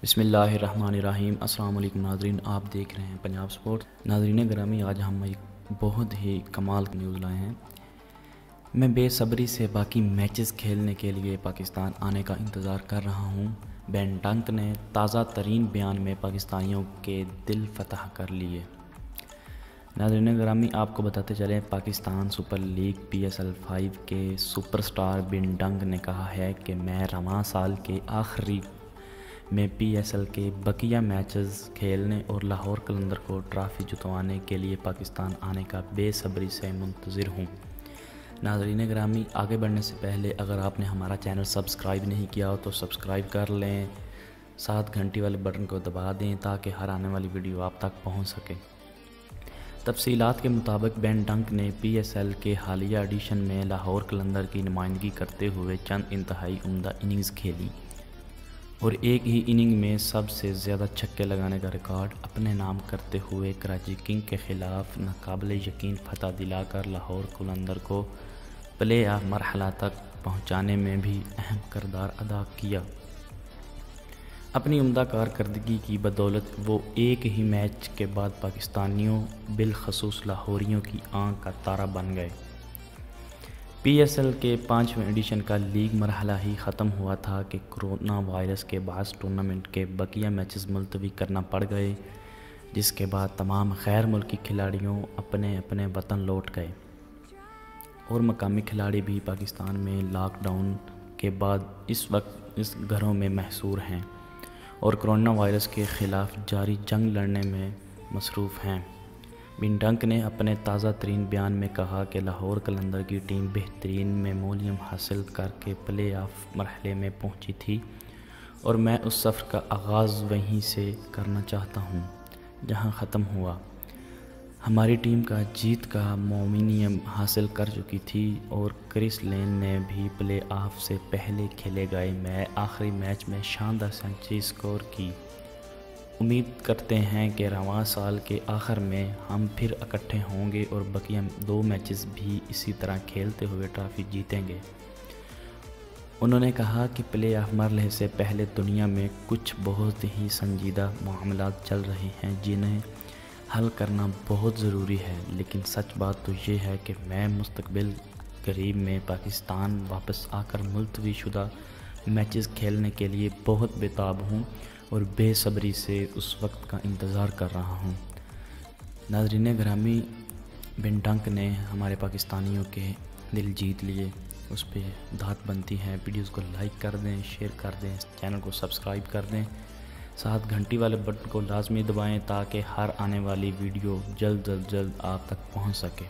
بسم اللہ الرحمن الرحیم۔ السلام علیکم ناظرین، آپ دیکھ رہے ہیں پنجاب سپورٹ۔ ناظرین گرامی، آج ہم ایک بہت ہی کمال کی نیوز لائے ہیں۔ میں بے صبری سے باقی میچز کھیلنے کے لیے پاکستان آنے کا انتظار کر رہا ہوں۔ بین ڈنک نے تازہ ترین بیان میں پاکستانیوں کے دل فتح کر لیے۔ ناظرین گرامی، آپ کو بتاتے چلیں، پاکستان سپر لیگ PSL 5 کے سپر سٹار بین ڈنک نے کہا ہے کہ میں رواں سال کے آخری میں PSL کے بقیہ میچز کھیلنے اور لاہور قلندر کو ٹرافی جتوانے کے لیے پاکستان آنے کا بے صبری سے منتظر ہوں۔ ناظرین گرامی، آگے بڑھنے سے پہلے اگر آپ نے ہمارا چینل سبسکرائب نہیں کیا ہو تو سبسکرائب کر لیں، ساتھ گھنٹی والے بٹن کو دبا دیں تاکہ ہر آنے والی ویڈیو آپ تک پہنچ سکے۔ تفصیلات کے مطابق بین ڈنک نے PSL کے حالیہ ایڈیشن میں لاہور قلندر کی نمائندگی کرتے ہوئے چند انتہائی عمدہ اننگز کھیلی اور ایک ہی اننگ میں سب سے زیادہ چھکے لگانے کا ریکارڈ اپنے نام کرتے ہوئے کراچی کنگ کے خلاف ناقابل یقین فتح دلا کر لاہور قلندر کو پلے آف مرحلہ تک پہنچانے میں بھی اہم کردار ادا کیا۔ اپنی عمدہ کارکردگی کی بدولت وہ ایک ہی میچ کے بعد پاکستانیوں بالخصوص لاہوریوں کی آنکھ کا تارا بن گئے۔ PSL کے 5ویں ایڈیشن کا لیگ مرحلہ ہی ختم ہوا تھا کہ کرونا وائرس کے باعث ٹورنامنٹ کے بقیہ میچز ملتوی کرنا پڑ گئے، جس کے بعد تمام غیر ملکی کھلاڑیوں اپنے اپنے وطن لوٹ گئے اور مقامی کھلاڑی بھی پاکستان میں لاک ڈاؤن کے بعد اس وقت اس گھروں میں محصور ہیں اور کرونا وائرس کے خلاف جاری جنگ لڑنے میں مصروف ہیں۔ بین ڈنک نے اپنے تازہ ترین بیان میں کہا کہ لاہور قلندر کی ٹیم بہترین میموریم حاصل کر کے پلے آف مرحلے میں پہنچی تھی اور میں اس سفر کا آغاز وہیں سے کرنا چاہتا ہوں جہاں ختم ہوا۔ ہماری ٹیم کا جیت کا مومنیم حاصل کر چکی تھی اور کرس لین نے بھی پلے آف سے پہلے کھیلے گئے میں آخری میچ میں شاندار سنچری سکور کی۔ امید کرتے ہیں کہ رواں سال کے آخر میں ہم پھر اکٹھے ہوں گے اور بقیہ 2 میچز بھی اسی طرح کھیلتے ہوئے ٹرافی جیتیں گے۔ انہوں نے کہا کہ پلے آف مرحلے سے پہلے دنیا میں کچھ بہت ہی سنجیدہ معاملات چل رہے ہیں جنہیں حل کرنا بہت ضروری ہے، لیکن سچ بات تو یہ ہے کہ میں مستقبل قریب میں پاکستان واپس آ کر ملتوی شدہ میچز کھیلنے کے لیے بہت بےتاب ہوں اور بے صبری سے اس وقت کا انتظار کر رہا ہوں۔ ناظرین گرامی، بین ڈنک نے ہمارے پاکستانیوں کے دل جیت لیے، اس پہ دھات بنتی ہے۔ ویڈیوز کو لائک کر دیں، شیئر کر دیں، چینل کو سبسکرائب کر دیں، ساتھ گھنٹی والے بٹن کو لازمی دبائیں تاکہ ہر آنے والی ویڈیو جلد آپ تک پہنچ سکے۔